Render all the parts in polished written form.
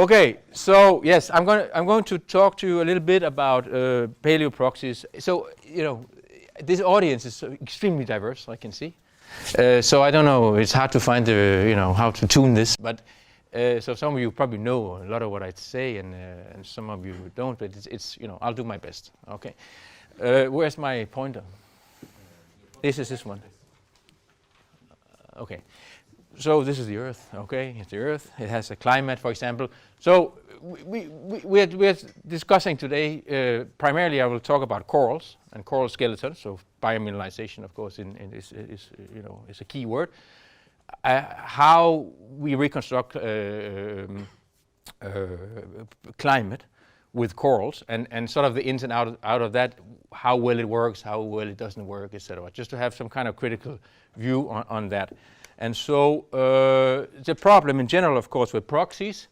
Okay, so yes, I'm going to talk to you a little bit about paleoproxies. So this audience is extremely diverse, I can see. So I don't know, it's hard to find how to tune this, but so some of you probably know a lot of what I say, and some of you don't. But it's I'll do my best. Okay, where's my pointer? This is this one. Okay. So this is the Earth, okay? It's the Earth. It has a climate, for example. So we're discussing today, primarily I will talk about corals and coral skeletons. So biomineralization, of course, is a key word. How we reconstruct climate with corals, and sort of the ins and out of that, how well it works, how well it doesn't work, etc. Just to have some kind of critical view on that. And so the problem in general, of course, with proxies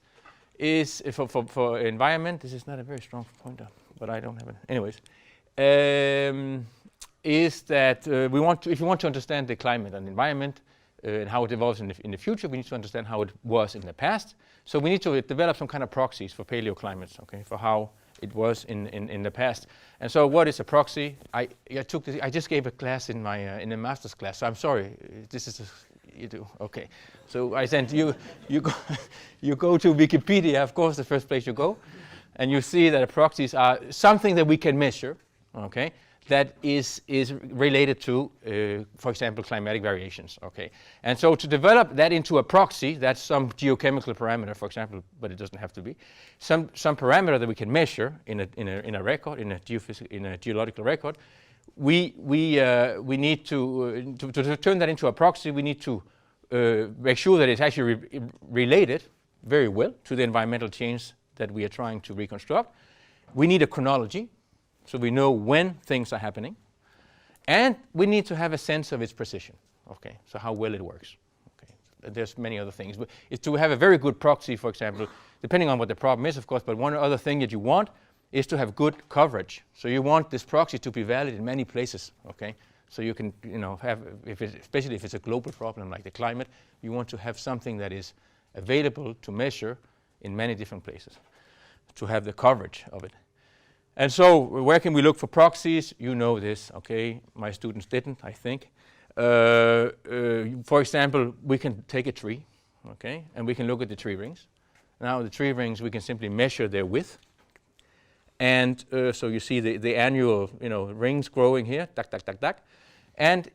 is for environment. This is not a very strong pointer, but I don't have it. Anyways, is that if you want to understand the climate and environment and how it evolves in the future, we need to understand how it was in the past. So we need to develop some kind of proxies for paleoclimates, okay, for how it was in the past. And so, what is a proxy? I just gave a class in my in a master's class. So I'm sorry. This is you do okay. So I sent you go to Wikipedia, of course, the first place you go, and you see that proxies are something that we can measure, okay, that is related to, for example, climatic variations, okay. And so to develop that into a proxy, that's some geochemical parameter, for example, but it doesn't have to be some parameter that we can measure in a record, in a geological record. We need to turn that into a proxy. We need to make sure that it's actually related very well to the environmental change that we are trying to reconstruct. We need a chronology, so we know when things are happening, and we need to have a sense of its precision. Okay, so how well it works. Okay, there's many other things, but it's to have a very good proxy, for example, depending on what the problem is, of course. But one other thing that you want is to have good coverage. So you want this proxy to be valid in many places, okay? So you can, have, especially if it's a global problem like the climate, you want to have something that is available to measure in many different places, to have the coverage of it. And so where can we look for proxies? You know this, okay? My students didn't, I think. For example, we can take a tree, okay? And we can look at the tree rings. Now the tree rings, we can simply measure their width. And so you see the annual, rings growing here, tack, tack, tack, tack. And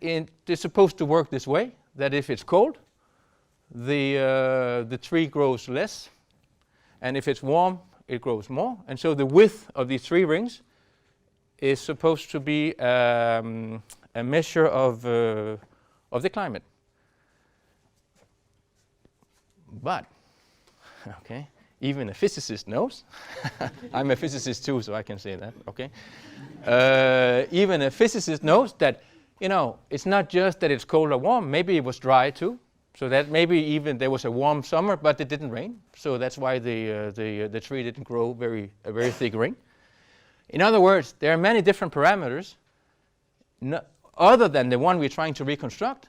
it's supposed to work this way, that if it's cold, the tree grows less. And if it's warm, it grows more. And so the width of these tree rings is supposed to be a measure of the climate. But, okay. Even a physicist knows. I'm a physicist too, so I can say that, okay? Even a physicist knows that, it's not just that it's cold or warm. Maybe it was dry too. So that maybe even there was a warm summer, but it didn't rain. So that's why the tree didn't grow a very thick ring. In other words, there are many different parameters other than the one we're trying to reconstruct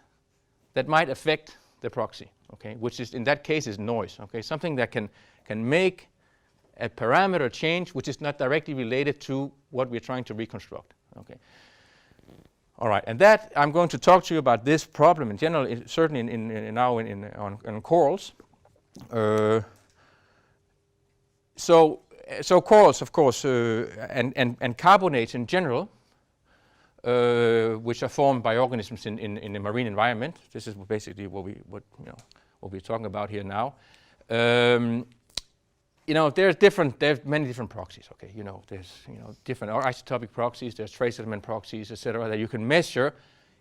that might affect the proxy, okay? Which is, in that case, is noise, okay? Something that can make a parameter change which is not directly related to what we're trying to reconstruct. Okay. All right, and that I'm going to talk to you about this problem in general, certainly on corals. So corals, of course, and carbonates in general, which are formed by organisms in the marine environment. This is basically what we're talking about here now. There's many different proxies, okay? There's, different isotopic proxies, there's trace element proxies, etc., that you can measure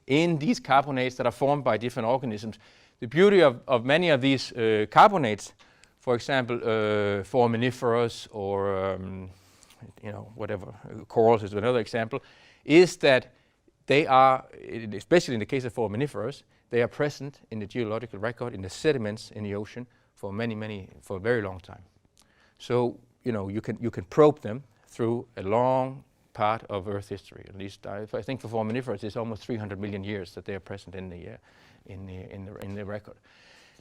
in these carbonates that are formed by different organisms. The beauty of many of these carbonates, for example, foraminiferous or, whatever, corals is another example, is that they are, especially in the case of foraminiferous, they are present in the geological record, in the sediments in the ocean for for a very long time. So, you can probe them through a long part of Earth history. At least, I think for foraminiferous, it's almost 300 million years that they are present in the record.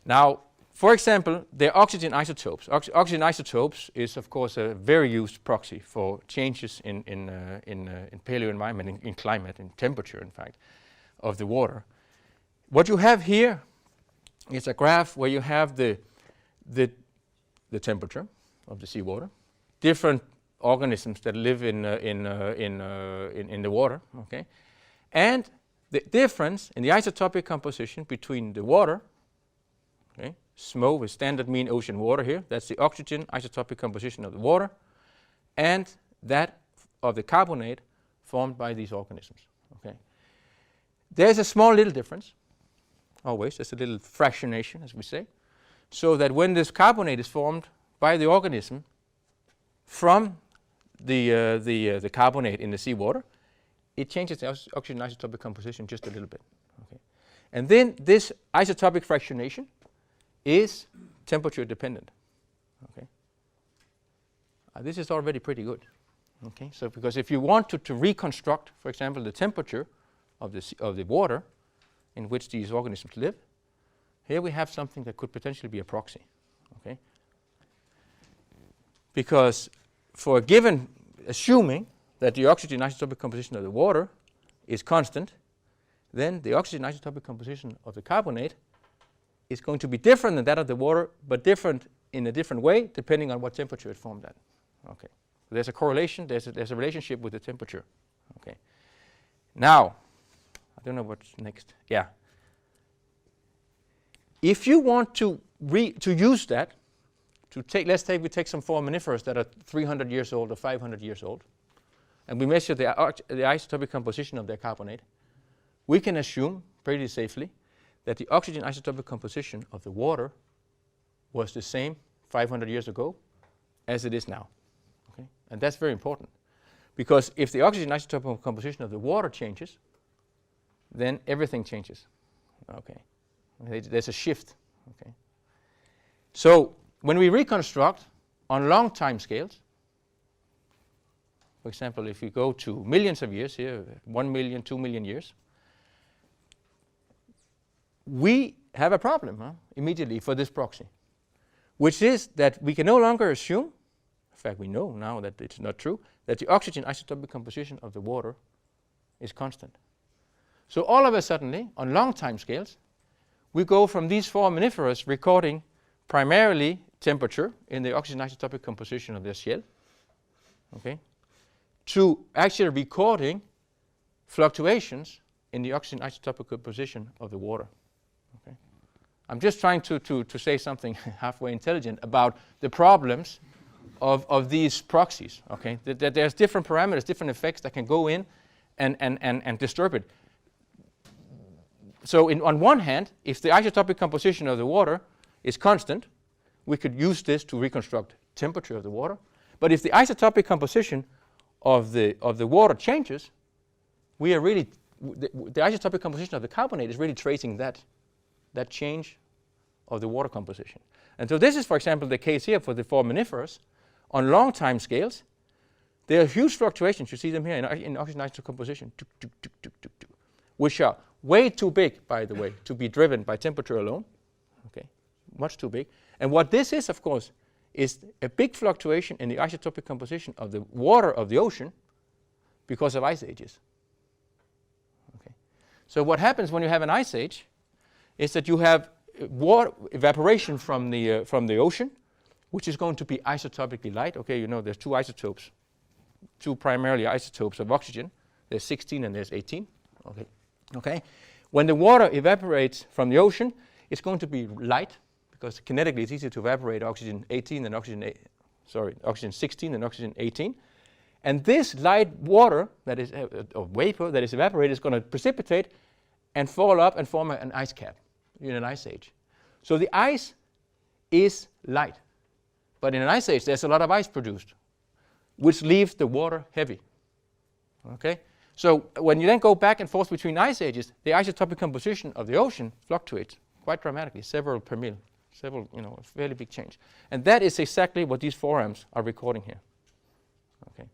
Now, For example, the oxygen isotopes. Oxygen isotopes is, of course, a very used proxy for changes in paleoenvironment, in climate, in temperature, in fact, of the water. What you have here is a graph where you have the temperature of the seawater, different organisms that live in the water, okay, and the difference in the isotopic composition between the water, okay, SMO is standard mean ocean water here, that's the oxygen isotopic composition of the water, and that of the carbonate formed by these organisms. Okay. There's a small little difference, always, there's a little fractionation, as we say, so that when this carbonate is formed by the organism from the carbonate in the seawater, it changes the oxygen isotopic composition just a little bit. Okay. And then this isotopic fractionation is temperature dependent. Okay. This is already pretty good. Okay. So because if you want to reconstruct, for example, the temperature of the water in which these organisms live, here we have something that could potentially be a proxy. Okay. Because for a given, assuming that the oxygen isotopic composition of the water is constant, then the oxygen isotopic composition of the carbonate is going to be different than that of the water, but different in a different way depending on what temperature it formed at. Okay. So there's a correlation, there's a relationship with the temperature. Okay. Now, I don't know what's next. Yeah. If you want to use that, let's say we take some foraminifers that are 300 years old or 500 years old, and we measure the isotopic composition of their carbonate, we can assume pretty safely that the oxygen isotopic composition of the water was the same 500 years ago as it is now. Okay? And that's very important, because if the oxygen isotopic composition of the water changes, then everything changes. Okay. There's a shift. Okay. So when we reconstruct on long time scales, for example, if we go to millions of years here, 1 million, 2 million years, we have a problem immediately for this proxy, which is that we can no longer assume, in fact we know now that it's not true, that the oxygen isotopic composition of the water is constant. So all of a sudden, on long time scales, we go from these foraminifers recording primarily temperature in the oxygen isotopic composition of their shell, okay, to actually recording fluctuations in the oxygen isotopic composition of the water. Okay. I'm just trying to say something halfway intelligent about the problems of these proxies. Okay, that there's different parameters, different effects that can go in and disturb it. So on one hand, if the isotopic composition of the water is constant, we could use this to reconstruct temperature of the water. But if the isotopic composition of the water changes, we are really the isotopic composition of the carbonate is really tracing that change of the water composition. And so this is, for example, the case here for the foraminifers. On long time scales, there are huge fluctuations. You see them here in oxygen isotopic composition, which are way too big, by the way, to be driven by temperature alone. Okay, much too big. And what this is, of course, is a big fluctuation in the isotopic composition of the water of the ocean because of ice ages. Okay. So what happens when you have an ice age is that you have water evaporation from the ocean, which is going to be isotopically light. Okay, you know there's two isotopes, two primarily isotopes of oxygen. There's 16 and there's 18. Okay. Okay. When the water evaporates from the ocean, it's going to be light, because kinetically it's easier to evaporate oxygen 18 than oxygen 16 than oxygen 18. And this light water that is or vapor that is evaporated is going to precipitate and fall up and form an ice cap in an ice age. So the ice is light, but in an ice age there's a lot of ice produced, which leaves the water heavy. Okay. So when you then go back and forth between ice ages, the isotopic composition of the ocean fluctuates quite dramatically, several per mil, a fairly big change. And that is exactly what these forams are recording here. Okay.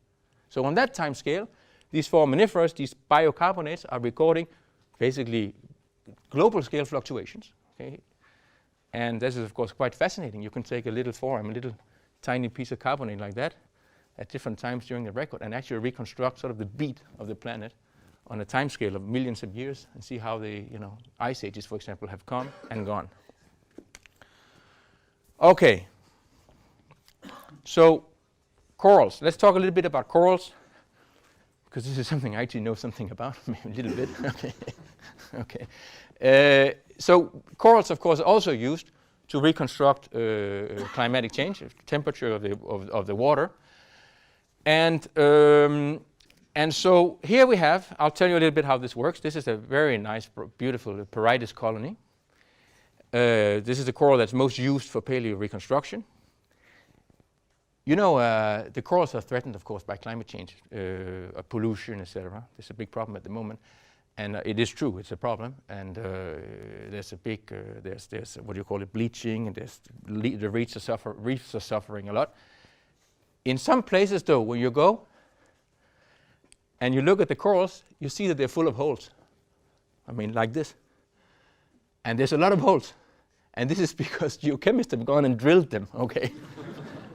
So on that time scale, these foraminifers, these biocarbonates, are recording basically global scale fluctuations. Okay. And this is, of course, quite fascinating. You can take a little form, a little tiny piece of carbonate like that at different times during the record and actually reconstruct sort of the beat of the planet on a time scale of millions of years and see how the ice ages, for example, have come and gone. Okay. So corals. Let's talk a little bit about corals, because this is something I actually know something about, maybe a little bit. Okay. Okay. So corals, of course, are also used to reconstruct climatic change, temperature of the water. And so here we have, I'll tell you a little bit how this works. This is a very nice, beautiful Parides colony. This is the coral that's most used for paleo reconstruction. You know, the corals are threatened, of course, by climate change, pollution, etc. There's a big problem at the moment. And it is true, it's a problem. And there's a big, there's what do you call it, bleaching, and the reefs are suffering a lot. In some places, though, when you go and you look at the corals, you see that they're full of holes. I mean, like this. And there's a lot of holes. And this is because geochemists have gone and drilled them, okay?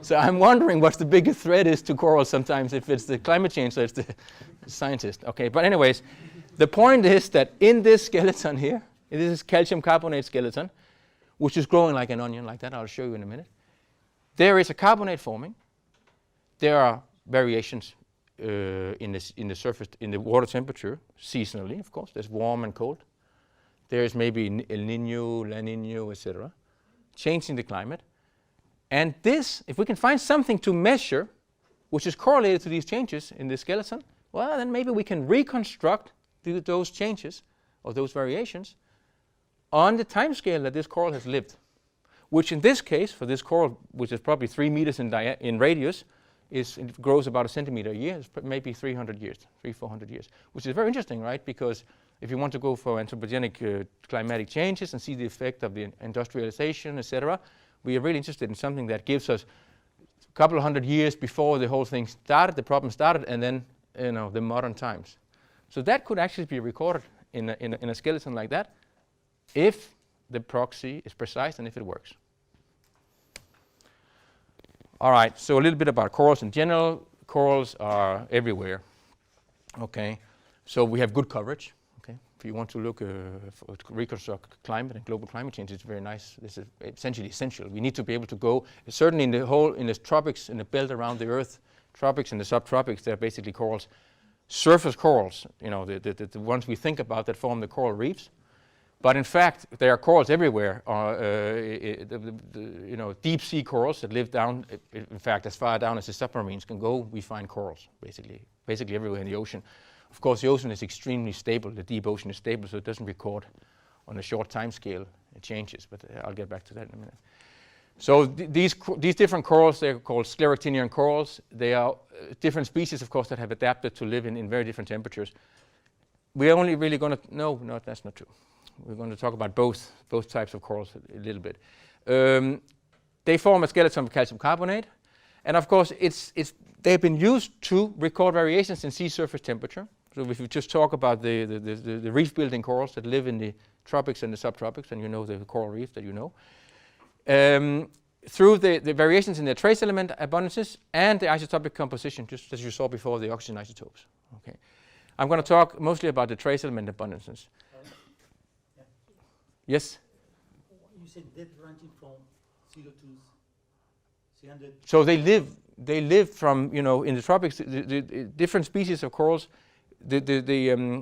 So I'm wondering what the biggest threat is to corals sometimes, if it's the climate change or it's the scientist. Okay, but anyways, the point is that in this skeleton here, this is calcium carbonate skeleton, which is growing like an onion, like that. I'll show you in a minute. There is a carbonate forming. There are variations in the surface, in the water temperature, seasonally, of course. There's warm and cold. There's maybe El Niño, La Niña, etc., changing the climate. And this, if we can find something to measure, which is correlated to these changes in the skeleton, well, then maybe we can reconstruct those changes or those variations on the time scale that this coral has lived, which in this case, for this coral, which is probably 3 meters in radius, it grows about 1 centimeter a year. It's maybe 300 years, 400 years, which is very interesting, right? Because if you want to go for anthropogenic climatic changes and see the effect of the industrialization, etc., we are really interested in something that gives us a couple of 100 years before the whole thing started, the problem started, and then the modern times. So that could actually be recorded in a skeleton like that, if the proxy is precise and if it works. All right, so a little bit about corals in general. Corals are everywhere. Okay, so we have good coverage. Okay, if you want to look to reconstruct climate and global climate change, it's very nice. This is essentially essential. We need to be able to go, certainly in the tropics, in the belt around the Earth, tropics and the subtropics, they're basically corals. Surface corals, the ones we think about that form the coral reefs. But in fact, there are corals everywhere. Deep sea corals that live down, in fact, as far down as the submarines can go, we find corals, basically everywhere in the ocean. Of course, the ocean is extremely stable. The deep ocean is stable, so it doesn't record on a short time scale changes. But I'll get back to that in a minute. So these different corals, they're called scleractinian corals. They are different species, of course, that have adapted to live in very different temperatures. We're only really going to, no, that's not true. We're going to talk about both types of corals a little bit. They form a skeleton of calcium carbonate. And of course, they've been used to record variations in sea surface temperature. So if you just talk about the reef-building corals that live in the tropics and the subtropics, and you know the coral reef that you know, through the variations in their trace element abundances and the isotopic composition, just as you saw before, the oxygen isotopes. Okay, I'm going to talk mostly about the trace element abundances. Yes? You said depth ranging from 0 to 300. So they live from, in the tropics, the different species of corals, what you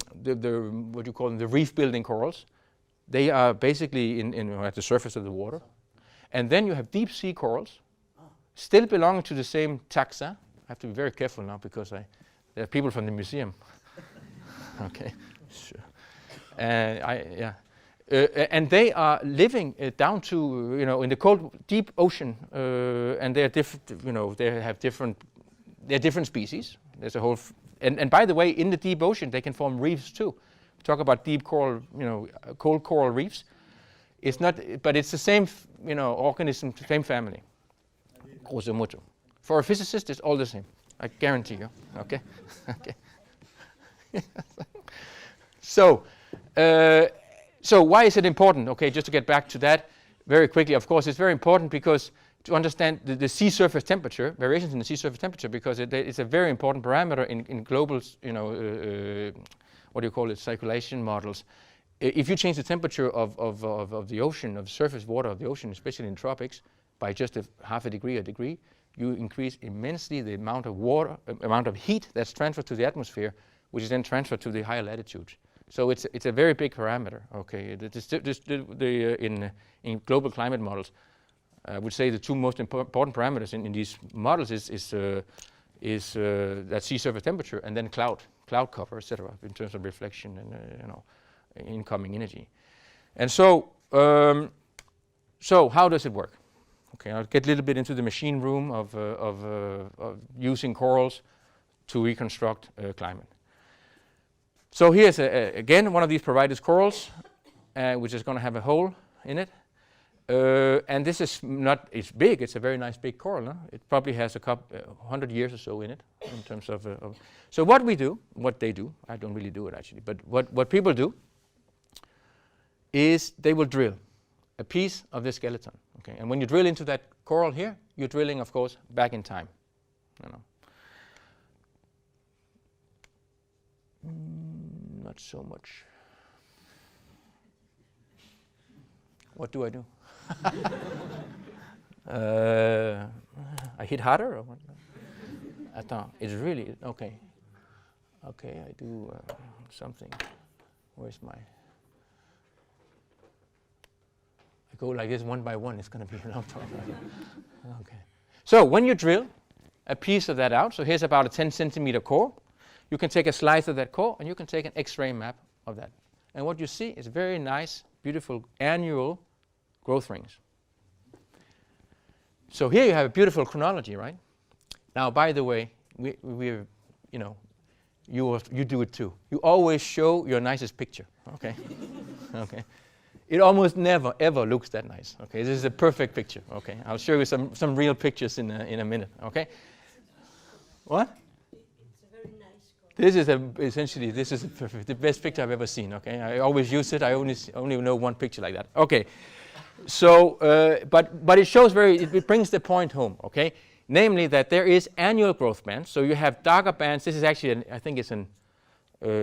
call them, the reef building corals, they are basically at the surface of the water. And then you have deep sea corals, still belonging to the same taxa. I have to be very careful now because there are people from the museum. Okay, sure. And they are living down to, in the cold, deep ocean, and they are different. They're different species. There's a whole, and by the way, in the deep ocean, they can form reefs too. We talk about deep coral, cold coral reefs. It's not, but it's the same, organism, same family. Grosso modo. For a physicist, it's all the same. I guarantee you. Okay. Okay. So why is it important? Okay, just to get back to that, very quickly, of course, it's very important because to understand the sea surface temperature, variations in the sea surface temperature, because it's a very important parameter in global, what do you call it, circulation models. If you change the temperature of the ocean, of surface water of the ocean, especially in tropics, by just half a degree, you increase immensely the amount of water, amount of heat that's transferred to the atmosphere, which is then transferred to the higher latitudes. So it's a very big parameter. Okay, in global climate models, I would say the two most important parameters in these models is that sea surface temperature and then cloud cover, etc., in terms of reflection and incoming energy. And so how does it work? Okay, I'll get a little bit into the machine room of using corals to reconstruct climate. So here's again one of these provided corals, which is going to have a hole in it. And this is not, it's big, it's a very nice big coral. No? It probably has a couple, 100 years or so in it in terms of so what they do, I don't really do it actually, but what people do is they will drill a piece of the skeleton. Okay, and when you drill into that coral here, you're drilling, of course, back in time. Not so much. What do I do? I hit harder or what? Attends, it's really okay. Okay, I do something. Where's my? I go like this one by one. It's going to be a long time. Okay. So when you drill a piece of that out, so here's about a 10 centimeter core. You can take a slice of that core and you can take an X-ray map of that. And what you see is very nice, beautiful annual growth rings. So here you have a beautiful chronology, right? Now, by the way, you do it too. You always show your nicest picture, okay? Okay. It almost never, ever looks that nice, okay? This is a perfect picture, okay? I'll show you some real pictures in a minute, okay? What? This is the best picture I've ever seen. Okay, I always use it. I only know one picture like that. Okay, so but it shows it brings the point home. Okay, namely that there is annual growth bands. So you have darker bands. This is actually I think it's a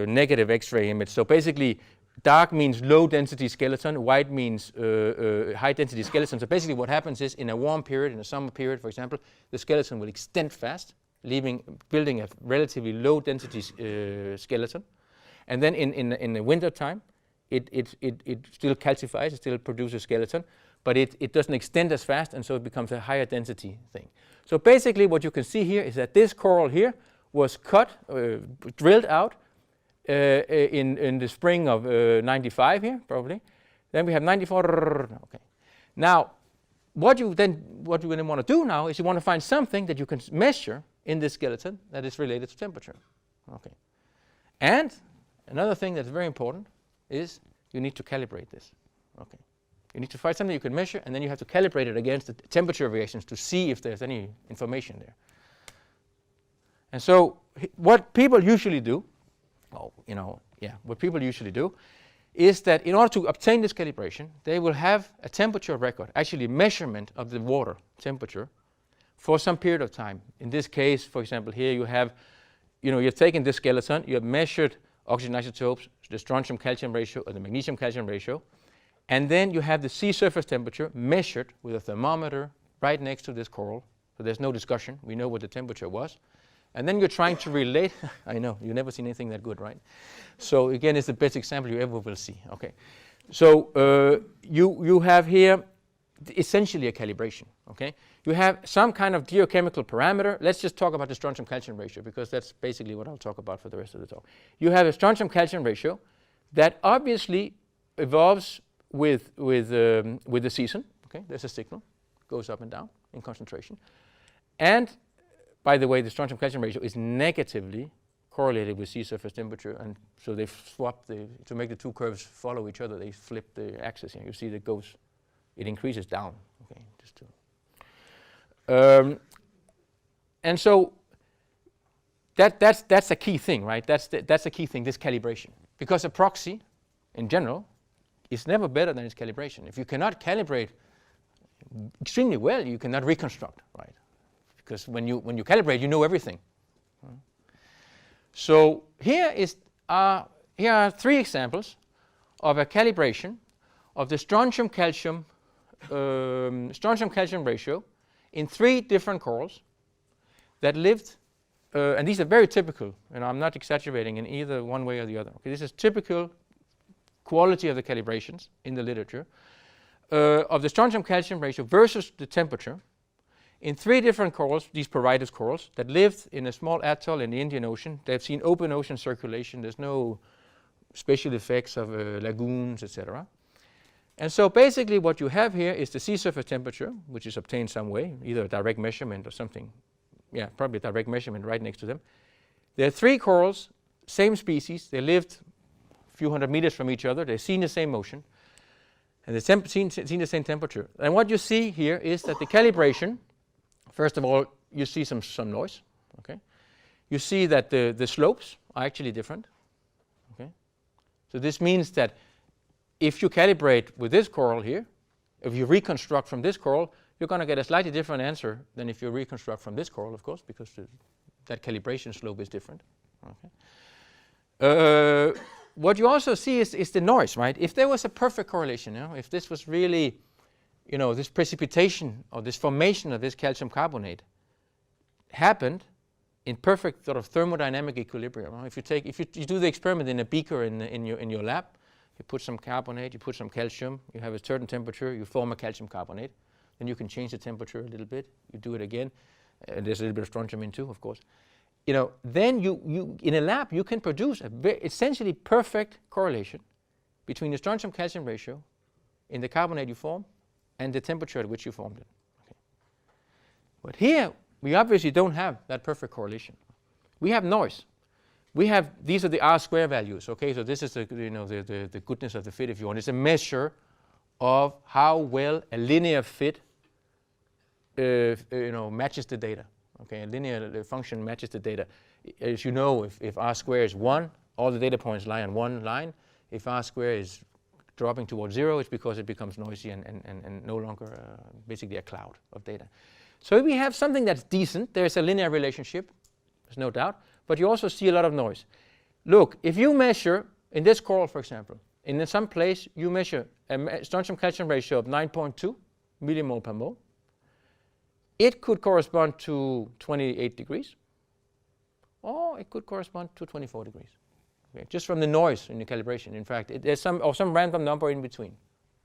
negative X-ray image. So basically, dark means low density skeleton. White means high density skeleton. So basically, what happens is in a warm period, in a summer period, for example, the skeleton will extend fast, building a relatively low density skeleton, and then in the winter time, it still calcifies, it still produces skeleton, but it doesn't extend as fast, and so it becomes a higher density thing. So basically, what you can see here is that this coral here was cut, drilled out in the spring of '95 here, probably. Then we have '94. Okay, now. What you then want to do now is you want to find something that you can measure in this skeleton that is related to temperature. Okay. And another thing that's very important is you need to calibrate this. Okay. You need to find something you can measure, and then you have to calibrate it against the temperature variations to see if there's any information there. And so what people usually do, is that in order to obtain this calibration, they will have a temperature record, actually measurement of the water temperature for some period of time. In this case, for example, here you have, you've taken this skeleton, you have measured oxygen isotopes, the strontium-calcium ratio or the magnesium-calcium ratio, and then you have the sea surface temperature measured with a thermometer right next to this coral. So there's no discussion. We know what the temperature was. And then you're trying to relate. I know, you've never seen anything that good, right? So again, it's the best example you ever will see. Okay, so you have here essentially a calibration. Okay, you have some kind of geochemical parameter. Let's just talk about the strontium-calcium ratio, because that's basically what I'll talk about for the rest of the talk. You have a strontium-calcium ratio that obviously evolves with the season. Okay, there's a signal, goes up and down in concentration, and by the way, the strontium-calcium ratio is negatively correlated with sea surface temperature, and so they swap to make the two curves follow each other. They flip the axis here. You see that it increases down. Okay, just to. And so that's a key thing, right? That's a key thing. This calibration, because a proxy, in general, is never better than its calibration. If you cannot calibrate extremely well, you cannot reconstruct, right? Because when you calibrate, you know everything. So here are 3 examples of a calibration of the strontium-calcium ratio in 3 different corals that lived, and these are very typical, and I'm not exaggerating in either one way or the other. Okay, this is typical quality of the calibrations in the literature of the strontium-calcium ratio versus the temperature in 3 different corals, these Porites corals, that lived in a small atoll in the Indian Ocean. They've seen open ocean circulation. There's no special effects of lagoons, etc. And so basically what you have here is the sea surface temperature, which is obtained some way, either a direct measurement or something. Yeah, probably a direct measurement right next to them. There are 3 corals, same species. They lived a few hundred meters from each other. They've seen the same ocean. And they've seen the same temperature. And what you see here is that the calibration, first of all, you see some noise. Okay, you see that the slopes are actually different. Okay, so this means that if you calibrate with this coral here, if you reconstruct from this coral, you're going to get a slightly different answer than if you reconstruct from this coral, of course, because that calibration slope is different. Okay. What you also see is the noise, right? If there was a perfect correlation, if this was really, this precipitation or this formation of this calcium carbonate happened in perfect sort of thermodynamic equilibrium. If you do the experiment in a beaker in your lab, you put some carbonate, you put some calcium, you have a certain temperature, you form a calcium carbonate, then you can change the temperature a little bit. You do it again, and there's a little bit of strontium in too, of course. Then you in a lab you can produce a essentially perfect correlation between the strontium-calcium ratio in the carbonate you form and the temperature at which you formed it. Okay. But here we obviously don't have that perfect correlation. We have noise. These are the R-square values. Okay, so this is the goodness of the fit, if you want. It's a measure of how well a linear fit matches the data. Okay, a linear function matches the data. As you know, if R square is 1, all the data points lie on one line. If R square is dropping towards 0, it's because it becomes noisy and no longer basically a cloud of data. So if we have something that's decent, there's a linear relationship, there's no doubt, but you also see a lot of noise. Look, if you measure, in this coral, for example, in some place you measure a strontium-calcium ratio of 9.2 millimole per mole, it could correspond to 28 degrees, or it could correspond to 24 degrees. Okay, just from the noise in the calibration. In fact, there's some random number in between,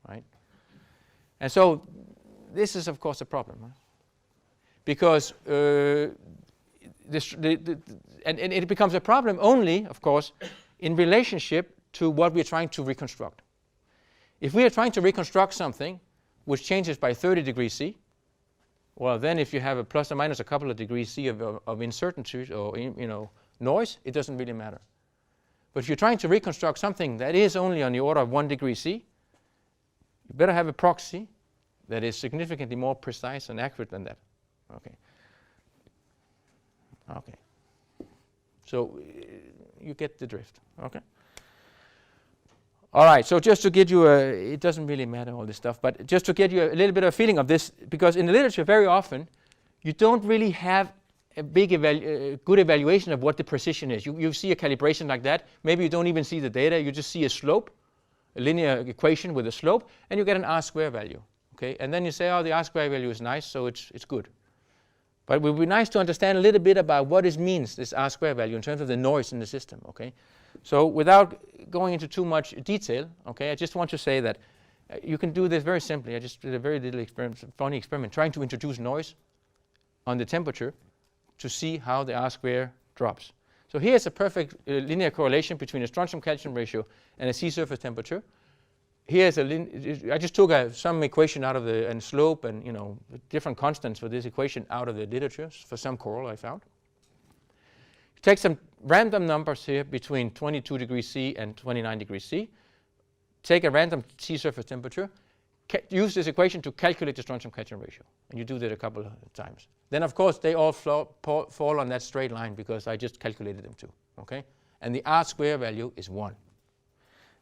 right? And so this is, of course, a problem, right? Because and it becomes a problem only, of course, in relationship to what we're trying to reconstruct. If we are trying to reconstruct something which changes by 30 degrees C, well, then if you have a plus or minus a couple of degrees C of uncertainty or noise, it doesn't really matter. But if you're trying to reconstruct something that is only on the order of 1 degree C, you better have a proxy that is significantly more precise and accurate than that. Okay. Okay. So you get the drift. Okay. All right, so just to get you it doesn't really matter all this stuff, but just to get you a little bit of a feeling of this, because in the literature very often you don't really have a big good evaluation of what the precision is. You see a calibration like that, maybe you don't even see the data, you just see a slope, a linear equation with a slope, and you get an R-square value. Okay, and then you say, oh, the R-square value is nice, so it's good. But it would be nice to understand a little bit about what it means, this R-square value, in terms of the noise in the system. Okay. So without going into too much detail, okay, I just want to say that you can do this very simply. I just did a very little experiment, funny experiment, trying to introduce noise on the temperature to see how the R-square drops. So here's a perfect linear correlation between a strontium-calcium ratio and a sea surface temperature. Here's I just took some equation out of and slope and different constants for this equation out of the literature for some coral I found. Take some random numbers here between 22 degrees C and 29 degrees C. Take a random sea surface temperature. Use this equation to calculate the strontium-calcium ratio. And you do that a couple of times. Then, of course, they all fall on that straight line because I just calculated them too. Okay? And the R-square value is 1.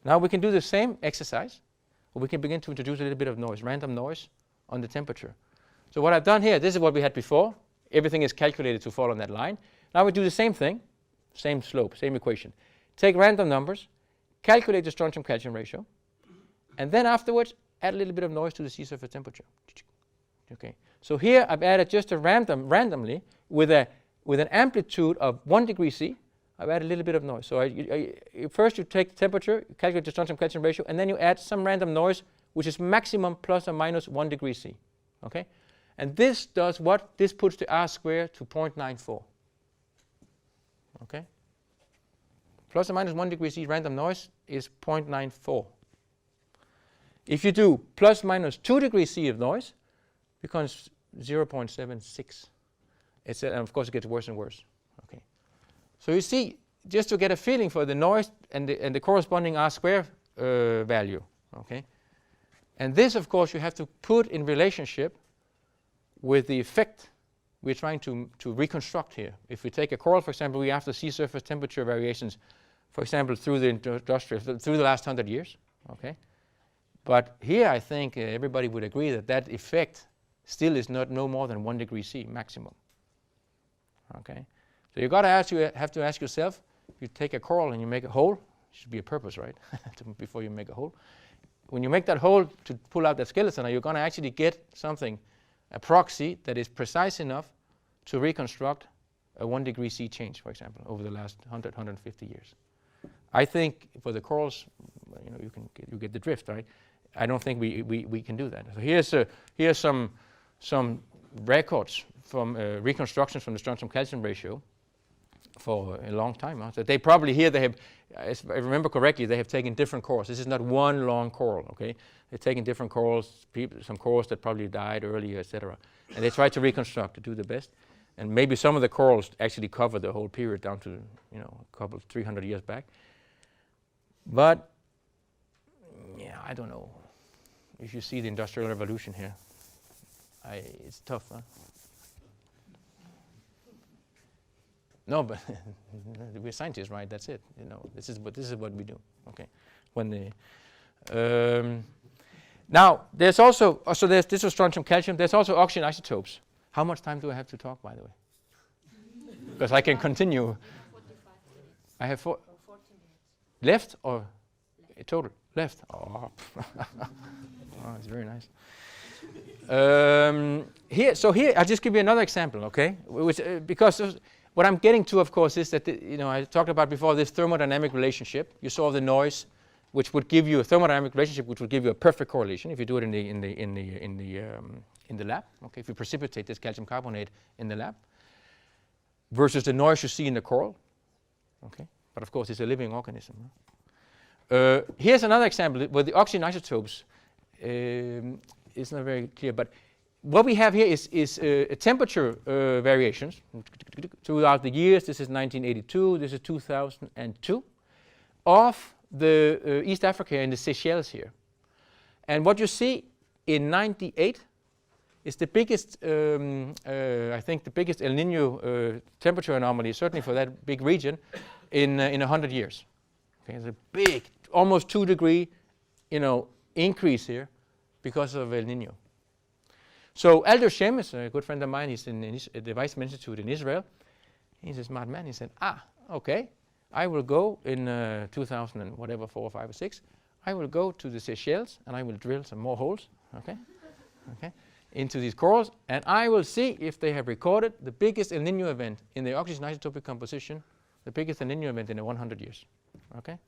Now we can do the same exercise, or we can begin to introduce a little bit of noise, random noise, on the temperature. So what I've done here, this is what we had before. Everything is calculated to fall on that line. Now we do the same thing, same slope, same equation. Take random numbers, calculate the strontium-calcium ratio, and then afterwards add a little bit of noise to the sea surface temperature. Okay. So here I've added just a randomly with an amplitude of 1 degree C. I've added a little bit of noise. So first you take the temperature, you calculate the strontium-calcium ratio, and then you add some random noise, which is maximum plus or minus 1 degree C. Okay? And this does what? This puts the R squared to 0.94. Okay? Plus or minus 1 degree C random noise is 0.94. If you do plus minus 2 degrees C of noise, it becomes 0.76. And of course it gets worse and worse. Okay. So you see, just to get a feeling for the noise and the corresponding R square value. Okay. And this, of course, you have to put in relationship with the effect we're trying to reconstruct here. If we take a coral, for example, we have the sea surface temperature variations, for example, through the last 100 years. Okay. But here I think everybody would agree that that effect still is no more than 1 degree C maximum. Okay. So you have to ask yourself, if you take a coral and you make a hole, it should be a purpose, right? Before you make a hole. When you make that hole to pull out that skeleton, you're going to actually get something, a proxy that is precise enough to reconstruct a 1 degree C change, for example, over the last 100, 150 years. I think for the corals, you get the drift, right? I don't think we can do that. So here's some records from reconstructions from the strontium-calcium ratio for a long time. Huh? So they probably here they have, if I remember correctly, they have taken different corals. This is not one long coral. Okay, they've taken different corals, some corals that probably died earlier, etc. And they try to reconstruct to do the best. And maybe some of the corals actually cover the whole period down to a couple of 300 years back. But yeah, I don't know. If you see the Industrial Revolution here, it's tough, huh? No, but we're scientists, right? That's it. This is what we do. Okay. Now there's also this is strontium calcium. There's also oxygen isotopes. How much time do I have to talk, by the way? Because I can continue. 45 minutes. I have 14 minutes. Left or total? Left. Oh, oh, it's very nice. Here, I'll just give you another example, okay? Because what I'm getting to, of course, is that I talked about before this thermodynamic relationship. You saw the noise, which would give you a thermodynamic relationship, which would give you a perfect correlation if you do it in the lab. Okay, if you precipitate this calcium carbonate in the lab, versus the noise you see in the coral. Okay, but of course it's a living organism. Huh? Here's another example where the oxygen isotopes. It's not very clear, but what we have here is temperature variations throughout the years. This is 1982, this is 2002, of the East Africa and the Seychelles here. And what you see in 98 is the biggest, I think the biggest El Nino temperature anomaly, certainly for that big region, in 100 years. Okay, it's a big, almost 2 degree, increase here because of El Nino. So Aldo Shem is a good friend of mine. He's in the Weizmann Institute in Israel. He's a smart man. He said, okay, I will go in 2000 and whatever, 4 or 5 or 6. I will go to the Seychelles and I will drill some more holes, okay, into these corals, and I will see if they have recorded the biggest El Nino event in the oxygen isotopic composition, the biggest El Nino event in the 100 years, okay.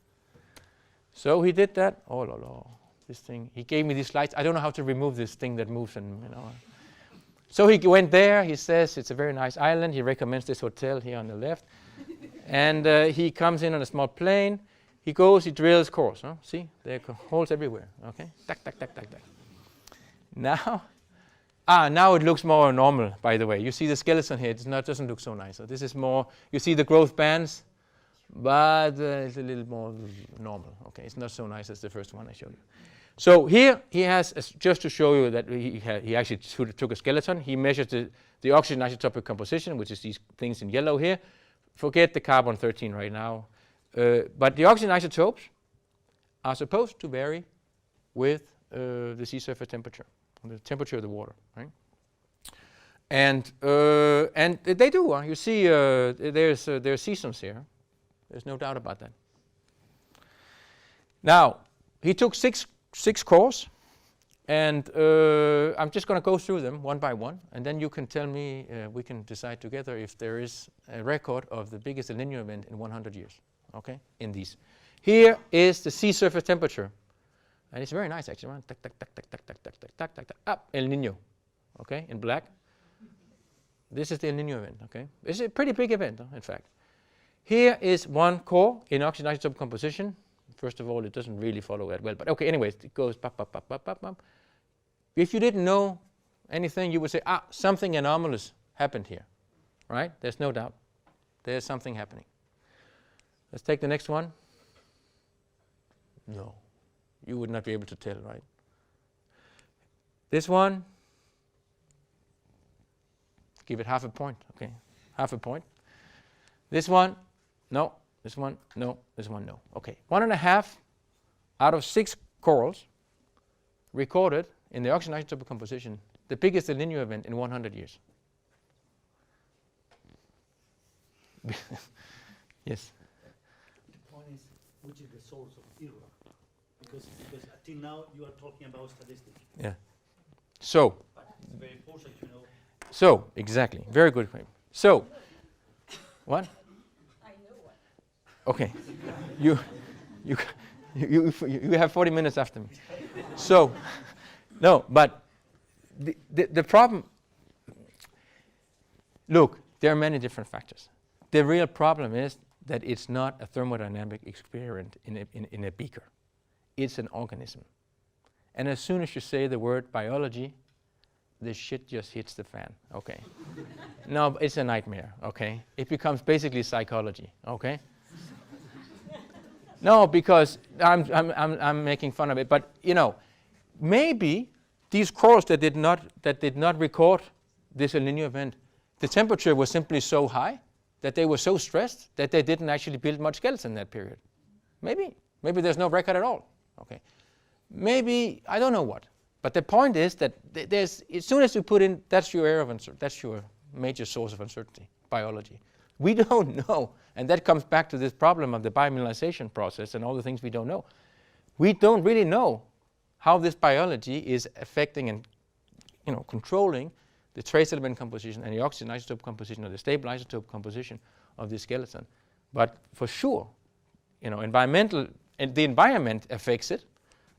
So he did that. Oh la la. This thing, he gave me these slides. I don't know how to remove this thing that moves, and So he went there. He says it's a very nice island. He recommends this hotel here on the left, and he comes in on a small plane. He goes. He drills corals. Huh? See, there are holes everywhere. Okay, tack, tack, tack, tack, tack. Now it looks more normal. By the way, you see the skeleton here. Doesn't look so nice. So this is more. You see the growth bands, but it's a little more normal. Okay, it's not so nice as the first one I showed you. So here he has, just to show you that he actually took a skeleton. He measured the oxygen isotopic composition, which is these things in yellow here. Forget the carbon-13 right now. But the oxygen isotopes are supposed to vary with the sea surface temperature. the temperature of the water, right? And they do. You see, there's seasons here. There's no doubt about that. Now, he took six cores, and I'm just going to go through them one by one, and then you can tell me, we can decide together if there is a record of the biggest El Nino event in 100 years, okay, in these. Here is the sea surface temperature, and it's very nice actually. Up, El Nino, okay, in black. This is the El Nino event, okay. It's a pretty big event, in fact. Here is one core in oxygen isotope composition. First of all, it doesn't really follow that well, but okay, anyways, it goes pop, pop, pop, pop, pop, pop. If you didn't know anything, you would say, something anomalous happened here, right? There's no doubt. There's something happening. Let's take the next one. No, you would not be able to tell, right? This one, give it half a point, okay, half a point. This one, no. This one, no. This one, no. Okay, 1.5 out of 6 corals recorded in the oxygen isotope composition, the biggest El Nino event in 100 years. Yes. The point is, which is the source of error? Because until now you are talking about statistics. Yeah. So. But it's very important to know. So exactly, very good claim. So, what? Okay, you have 40 minutes after me. So, no, but the problem, look, there are many different factors. The real problem is that it's not a thermodynamic experiment in a beaker. It's an organism. And as soon as you say the word biology, the shit just hits the fan, okay? No, it's a nightmare, okay? It becomes basically psychology, okay? No, because I'm making fun of it, but you know, maybe these corals that did not record this El Nino event, the temperature was simply so high that they were so stressed that they didn't actually build much skeleton in that period. Maybe there's no record at all. Okay, maybe I don't know what. But the point is that there's, as soon as you put in, that's your area of uncertainty, that's your major source of uncertainty, biology. We don't know, and that comes back to this problem of the biomineralization process and all the things we don't know. We don't really know how this biology is affecting and, you know, controlling the trace element composition and the oxygen isotope composition or the stable isotope composition of the skeleton. But for sure, you know, the environment affects it,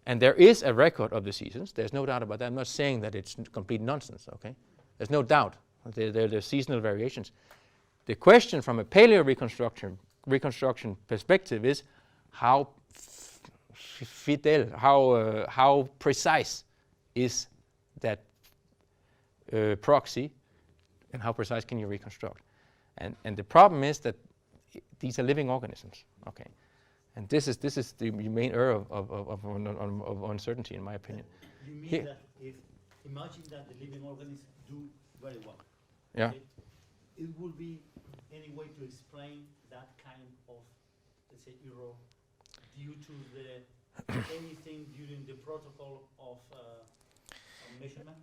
and there is a record of the seasons. There's no doubt about that. I'm not saying that it's complete nonsense. Okay, there's no doubt. There's seasonal variations. The question from a paleo reconstruction perspective is how how precise is that proxy, and how precise can you reconstruct? And the problem is that these are living organisms. Okay, and this is the main error of uncertainty, in my opinion. You mean that if imagine that the living organisms do very well. Yeah. Okay, it would be any way to explain that kind of, let's say, error due to anything during the protocol of measurement?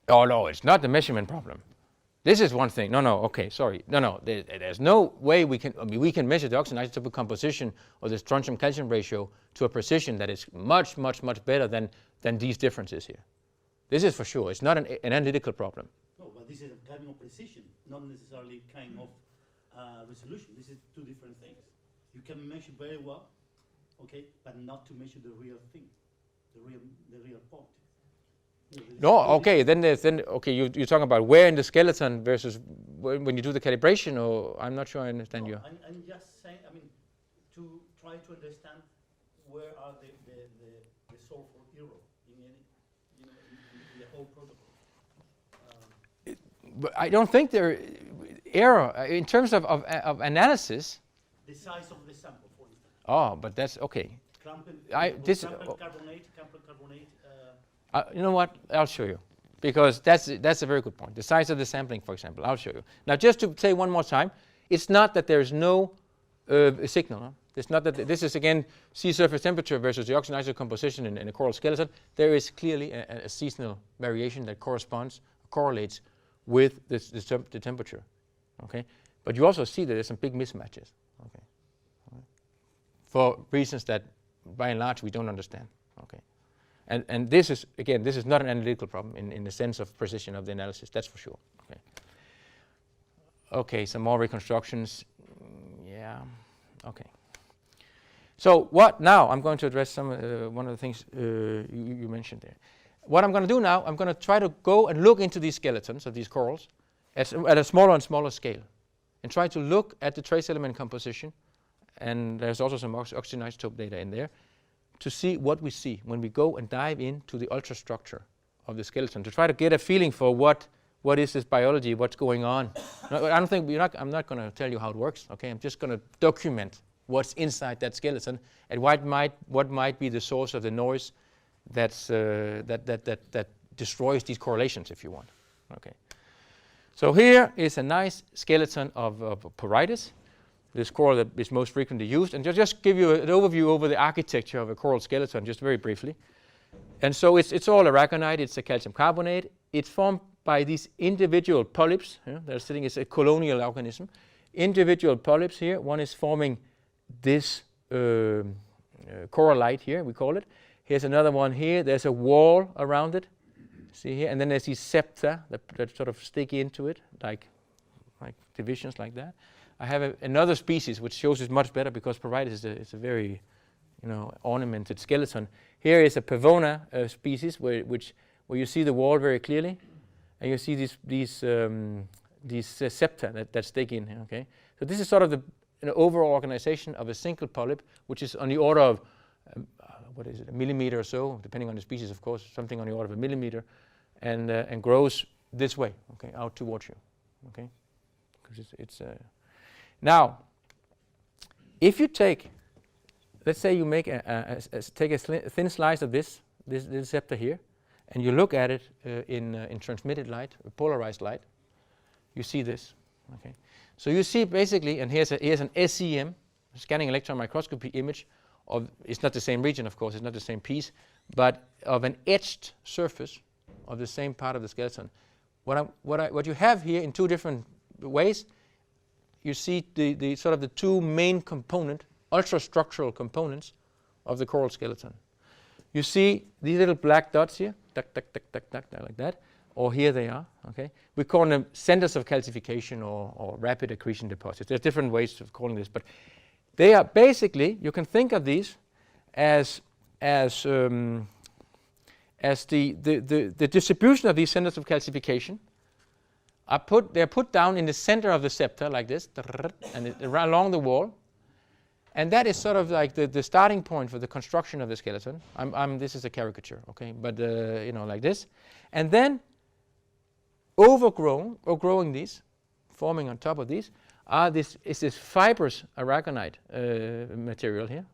Oh no, it's not the measurement problem. This is one thing. No, okay, sorry. No, there's no way we can. I mean, we can measure the oxygen isotope composition or the strontium-calcium ratio to a precision that is much better than these differences here. This is for sure. It's not an analytical problem. No, but this is a kind of precision, not necessarily kind of resolution. This is two different things. You can measure very well, okay, but not to measure the real thing, the real point. No, okay, then okay, you're talking about where in the skeleton versus when you do the calibration, or I'm not sure I understand you. I'm just saying, I mean, to try to understand where are the source for error in any, in the whole protocol. But I don't think there error in terms of analysis. The size of the sample, for instance. Oh, but that's okay. Carbonate. You know what? I'll show you, because that's a very good point. The size of the sampling, for example, I'll show you. Now, just to say one more time, it's not that there's no signal. Huh? It's not that this is again sea surface temperature versus the oxygen composition in a coral skeleton. There is clearly a seasonal variation that correlates with the temperature. Okay, but you also see that there's some big mismatches. Okay, for reasons that by and large we don't understand. Okay, and this is again not an analytical problem in the sense of precision of the analysis. That's for sure. Okay. Okay, some more reconstructions. Yeah. Okay. So what now? I'm going to address some one of the things you mentioned there. What I'm going to do now, I'm going to try to go and look into these skeletons of these corals at a smaller and smaller scale, and try to look at the trace element composition. And there's also some oxygen isotope data in there to see what we see when we go and dive into the ultrastructure of the skeleton, to try to get a feeling for what is this biology, what's going on. No, I don't think I'm not going to tell you how it works. Okay, I'm just going to document what's inside that skeleton and what might be the source of the noise that destroys these correlations, if you want. Okay. So here is a nice skeleton of Porites, this coral that is most frequently used, and just give you an overview over the architecture of a coral skeleton, just very briefly. And so it's all aragonite. It's a calcium carbonate. It's formed by these individual polyps. They're sitting as a colonial organism. Individual polyps here. One is forming this corallite here, we call it. Here's another one here. There's a wall around it. See here, and then there's these septa that sort of stick into it, like divisions like that. I have another species which shows it much better because Porites is a very, ornamented skeleton. Here is a Pavona species where you see the wall very clearly, and you see these septa that stick in here. Okay, so this is sort of the overall organization of a single polyp, which is on the order of a millimeter or so, depending on the species, of course, something on the order of a millimeter, and grows this way, okay, out towards you, okay, because it's now, if you take, let's say you make take a thin slice of this septa here, and you look at it in transmitted light, polarized light, you see this, okay. So you see basically, and here's an SEM, scanning electron microscopy image of, it's not the same region, of course, it's not the same piece, but of an etched surface of the same part of the skeleton. What you have here in two different ways, you see the sort of the two main ultrastructural components of the coral skeleton. You see these little black dots here, like that, or here they are, okay? We call them centers of calcification or rapid accretion deposits. There's different ways of calling this, but they are basically, you can think of these as the distribution of these centers of calcification they're put down in the center of the septa like this, and along the wall, and that is sort of like the starting point for the construction of the skeleton. This is a caricature, okay, but like this, and then overgrowing these, forming on top of these, is this fibrous aragonite material here,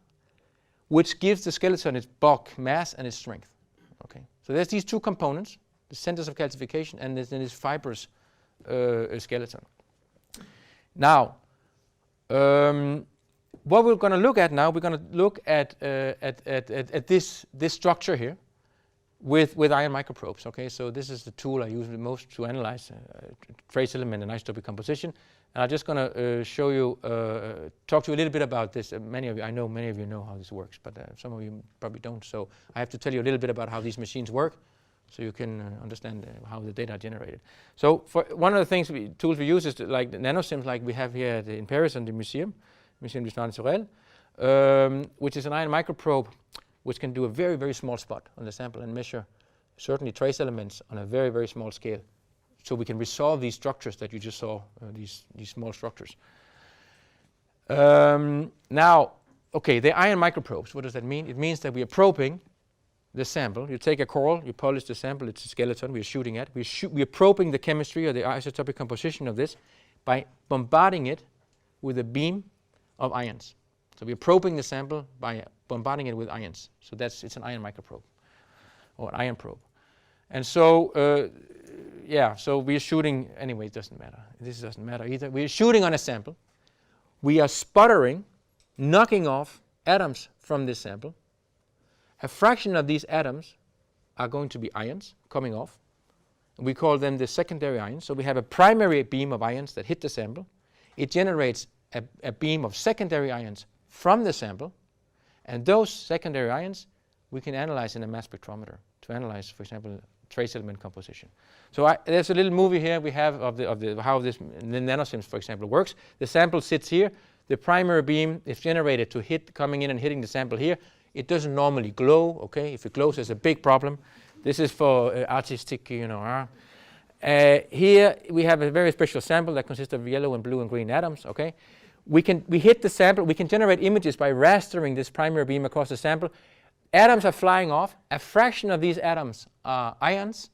which gives the skeleton its bulk, mass, and its strength. Okay, so there's these two components: the centers of calcification and then this fibrous skeleton. Now, what we're going to look at now, we're going to look at this structure here with ion microprobes. Okay, so this is the tool I use the most to analyze trace element and isotopic composition. And I'm just going to show you, talk to you a little bit about this. Many of you know how this works, but some of you probably don't. So I have to tell you a little bit about how these machines work, so you can understand how the data are generated. So for one of the tools we use is like the nanosims, like we have here in Paris in the Museum d'Histoire Naturelle, which is an ion microprobe, which can do a very, very small spot on the sample and measure certainly trace elements on a very, very small scale. So we can resolve these structures that you just saw, these small structures. Now, okay, the ion microprobes, what does that mean? It means that we are probing the sample. You take a coral, you polish the sample, it's a skeleton we are shooting at. We are probing the chemistry or the isotopic composition of this by bombarding it with a beam of ions. So we are probing the sample by bombarding it with ions. So it's an ion microprobe or an ion probe. And so, so we are shooting, anyway, it doesn't matter. This doesn't matter either. We are shooting on a sample. We are sputtering knocking off atoms from this sample. A fraction of these atoms are going to be ions coming off. We call them the secondary ions. So we have a primary beam of ions that hit the sample. It generates a beam of secondary ions from the sample. And those secondary ions we can analyze in a mass spectrometer to analyze, for example, trace element composition. So there's a little movie here we have of how the nanosims, for example, works. The sample sits here. The primary beam is generated to hit, coming in and hitting the sample here. It doesn't normally glow. Okay, if it glows, there's a big problem. This is for artistic, you know. Here we have a very special sample that consists of yellow and blue and green atoms. Okay, we hit the sample. We can generate images by rastering this primary beam across the sample. Atoms are flying off. A fraction of these atoms are ions,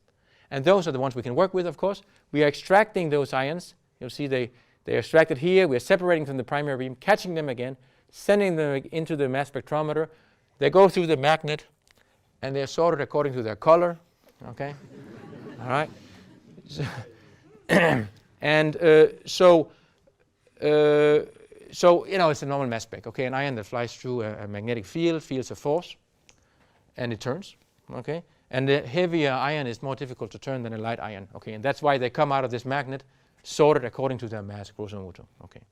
and those are the ones we can work with. Of course, we are extracting those ions. You'll see they're extracted here. We are separating from the primary beam, catching them again, sending them into the mass spectrometer. They go through the magnet, and they're sorted according to their color. Okay, all right. So, so you know, it's a normal mass spec. Okay, an ion that flies through a magnetic field feels a force, and it turns. Okay, and the heavier ion is more difficult to turn than a light ion. Okay, and that's why they come out of this magnet sorted according to their mass, grosso modo. Okay,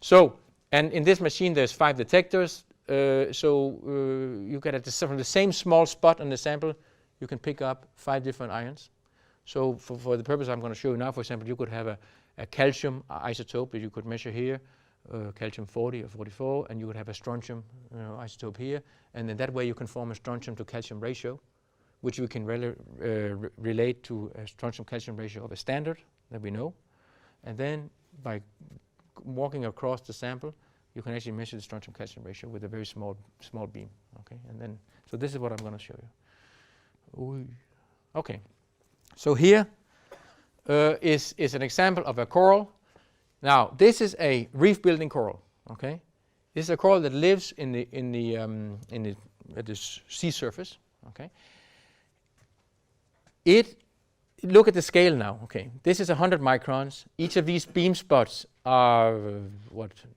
so and in this machine there's 5 detectors. You get from the same small spot on the sample, you can pick up 5 different ions. So for the purpose I'm going to show you now, for example, you could have a calcium isotope that you could measure here, calcium 40 or 44, and you would have a strontium isotope here, and then that way you can form a strontium to calcium ratio, which we can relate to a strontium calcium ratio of a standard that we know, and then by walking across the sample, you can actually measure the strontium calcium ratio with a very small beam. Okay, and then so this is what I'm going to show you. Okay, so here is an example of a coral. Now this is a reef building coral. Okay, this is a coral that lives at the sea surface. Okay, look at the scale now. Okay, this is 100 microns. Each of these beam spots are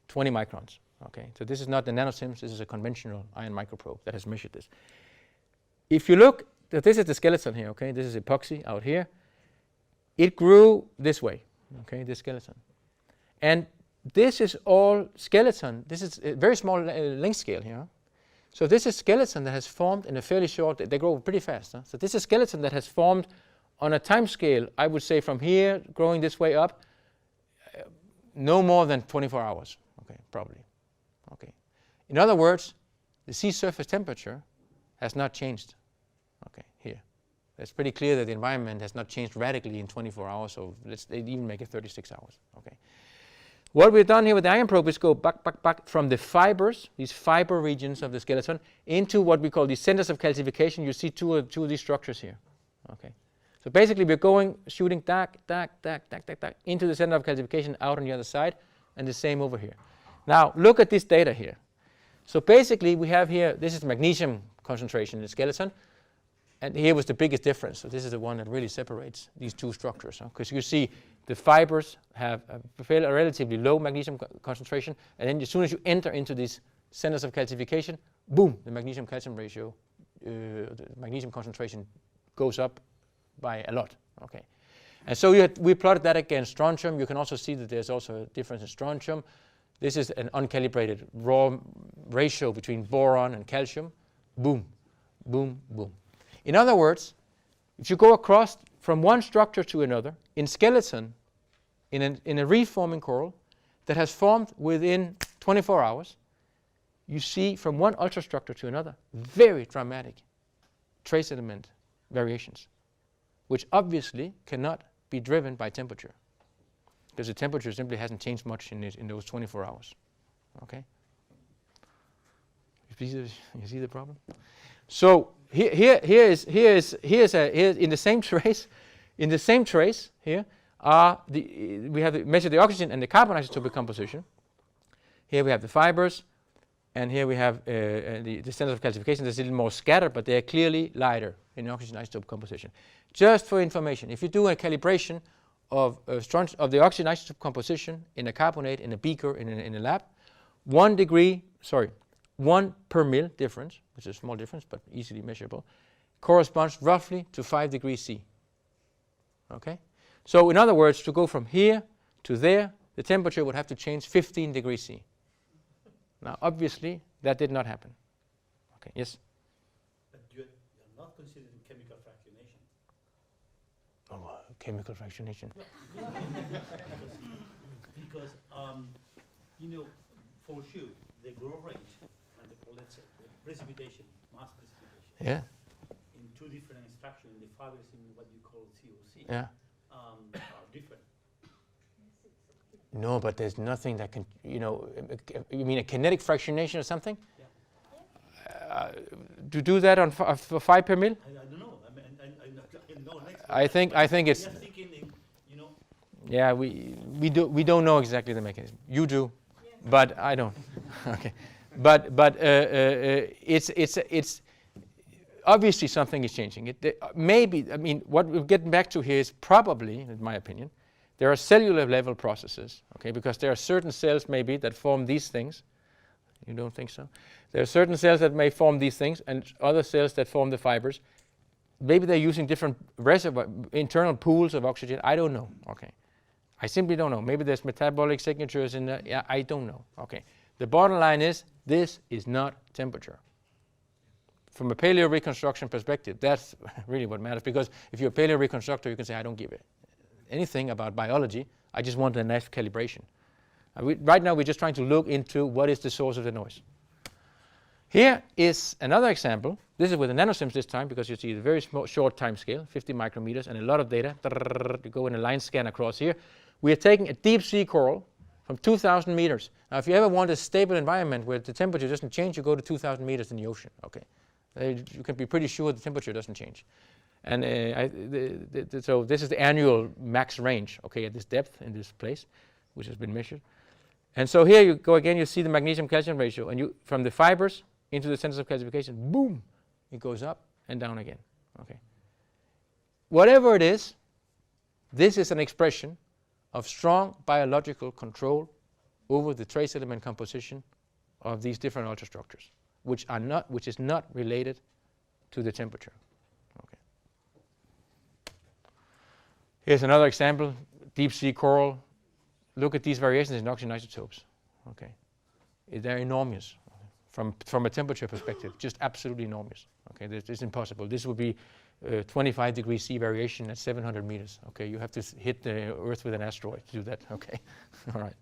20 microns. Okay, so this is not the nanosims. This is a conventional ion microprobe that has measured this. If you look, this is the skeleton here. Okay, this is epoxy out here. It grew this way. Okay, this skeleton, and this is all skeleton. This is a very small length scale here. So this is skeleton that has formed in a fairly short. They grow pretty fast. Huh? So this is skeleton that has formed on a time scale, I would say from here growing this way up, no more than 24 hours. Okay, probably. Okay. In other words, the sea surface temperature has not changed. Okay, here. It's pretty clear that the environment has not changed radically in 24 hours, so let's even make it 36 hours. Okay. What we've done here with the ion probe is go back from the fibers, these fiber regions of the skeleton, into what we call the centers of calcification. You see two of these structures here. Okay. So basically we're shooting into the center of calcification out on the other side, and the same over here. Now look at this data here. So basically we have here, this is magnesium concentration in the skeleton, and here was the biggest difference. So this is the one that really separates these two structures, because you see the fibers have a relatively low magnesium concentration, and then as soon as you enter into these centers of calcification, boom, the magnesium calcium ratio, the magnesium concentration goes up by a lot. Okay, and so we plotted that against strontium. You can also see that there's also a difference in strontium. This is an uncalibrated raw ratio between boron and calcium. Boom, boom, boom. In other words, if you go across from one structure to another in skeleton, in a reef-forming coral that has formed within 24 hours, you see from one ultrastructure to another very dramatic trace element variations, which obviously cannot be driven by temperature, because the temperature simply hasn't changed much in those 24 hours. Okay? You see the problem? So here is in the same trace. In the same trace here we have measured the oxygen and the carbon isotopic composition. Here we have the fibers, and here we have the centers of calcification. There's a little more scattered, but they are clearly lighter in the oxygen isotope composition. Just for information, if you do a calibration of the oxygen isotope composition in a carbonate in a beaker in a lab, 1 degree 1 per mil difference, which is a small difference but easily measurable, corresponds roughly to 5 degrees C. Okay? So in other words, to go from here to there, the temperature would have to change 15 degrees C. Now, obviously, that did not happen. Okay, yes? But you're not considering chemical fractionation. Oh, chemical fractionation. Because you know, for sure, the growth rate and let's say the precipitation, mass precipitation, Yeah, in two different extractions, the fibers in what you call COC, yeah. are different. No, but there's nothing that can, you know, you mean a kinetic fractionation or something? Yeah. To do that on for 5 per mil? I don't know. I mean, I'm not an expert. I think it's, Just thinking, you know. yeah, we don't know exactly the mechanism. You do, but I don't. Okay, but it's obviously something is changing. Maybe, I mean, what we're getting back to here is probably, in my opinion, there are cellular level processes, okay, because there are certain cells maybe that form these things. You don't think so? There are certain cells that may form these things and other cells that form the fibers. Maybe they're using different reservoir, internal pools of oxygen. I don't know, okay. I simply don't know. Maybe there's metabolic signatures in the, yeah, I don't know, okay. The bottom line is, this is not temperature. From a paleo-reconstruction perspective, that's really what matters, because if you're a paleo-reconstructor, you can say, I don't give it anything about biology. I just want a nice calibration. Right now, we're just trying to look into what is the source of the noise. Here is another example. This is with the nanosims this time, because you see the very short time scale, 50 micrometers, and a lot of data. You go in a line scan across here. We are taking a deep sea coral from 2,000 meters. Now, if you ever want a stable environment where the temperature doesn't change, you go to 2,000 meters in the ocean. Okay, you can be pretty sure the temperature doesn't change. And so this is the annual max range, okay, at this depth in this place, which has been measured. And so here you go again, you see the magnesium-calcium ratio, and you from the fibers into the centers of calcification, boom, it goes up and down again, okay. Whatever it is, this is an expression of strong biological control over the trace element composition of these different ultrastructures, which is not related to the temperature. Here's another example, deep sea coral. Look at these variations in oxygen isotopes. Okay, they're enormous from a temperature perspective, just absolutely enormous. Okay, this is impossible. This would be 25 degrees C variation at 700 meters. Okay, you have to hit the Earth with an asteroid to do that. Okay, all right.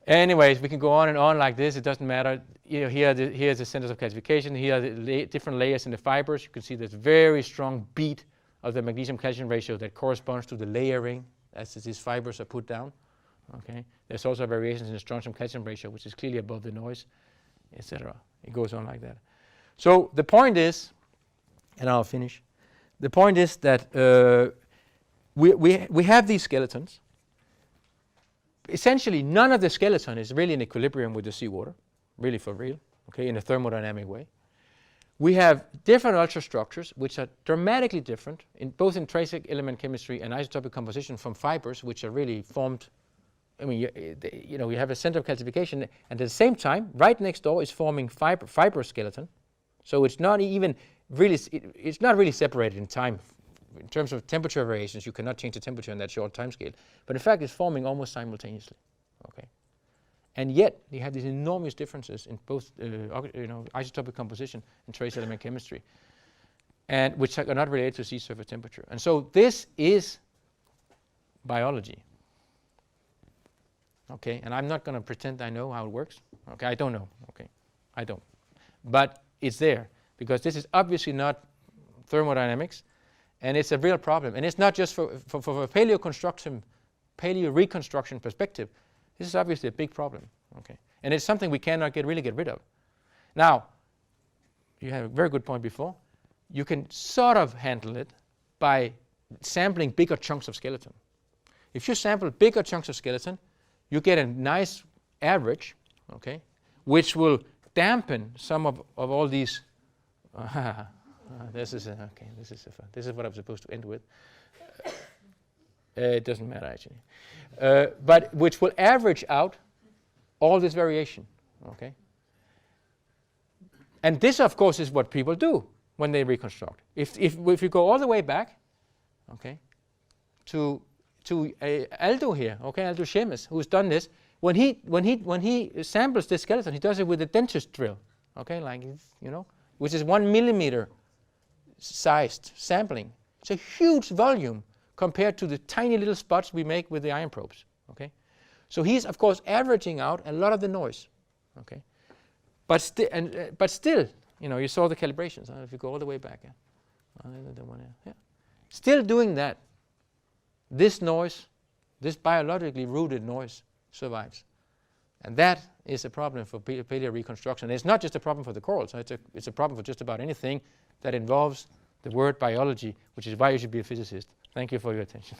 Anyways, we can go on and on like this. It doesn't matter. You know, here's the centers of calcification. Here are the different layers in the fibers. You can see there's very strong beat of the magnesium-calcium ratio that corresponds to the layering as these fibers are put down. Okay, there's also variations in the strontium-calcium ratio, which is clearly above the noise, etc. It goes on like that. So the point is, and I'll finish. The point is that we have these skeletons. Essentially, none of the skeleton is really in equilibrium with the seawater, really for real. Okay, in a thermodynamic way. We have different ultrastructures which are dramatically different, both in trace element chemistry and isotopic composition from fibers which are really formed. I mean, you know, we have a center of calcification, and at the same time, right next door is forming fiber skeleton. So it's not even really, it's not really separated in time. In terms of temperature variations, you cannot change the temperature in that short time scale. But in fact, it's forming almost simultaneously. Okay. And yet, you have these enormous differences in both isotopic composition and trace element chemistry, and which are not related to sea surface temperature. And so this is biology. Okay, and I'm not going to pretend I know how it works. Okay, I don't know. Okay, I don't. But it's there, because this is obviously not thermodynamics, and it's a real problem. And it's not just for a paleo-reconstruction perspective. This is obviously a big problem, okay? And it's something we cannot really get rid of. Now, you had a very good point before. You can sort of handle it by sampling bigger chunks of skeleton. If you sample bigger chunks of skeleton, you get a nice average, okay, which will dampen some of all these. This is what I'm supposed to end with. It doesn't matter actually, but which will average out all this variation, okay? And this, of course, is what people do when they reconstruct. If you go all the way back, okay, to Aldo here, okay, Aldo Schemes, who's done this, when he samples this skeleton, he does it with a dentist drill, okay, like, you know, which is 1 millimeter sized sampling. It's a huge volume compared to the tiny little spots we make with the ion probes, okay. So he's, of course, averaging out a lot of the noise, okay. But still, you know, you saw the calibrations. If you go all the way back, yeah. Still doing that, this noise, this biologically rooted noise, survives, and that is a problem for paleo reconstruction. And it's not just a problem for the corals. It's a problem for just about anything that involves the word biology, which is why you should be a physicist. Thank you for your attention.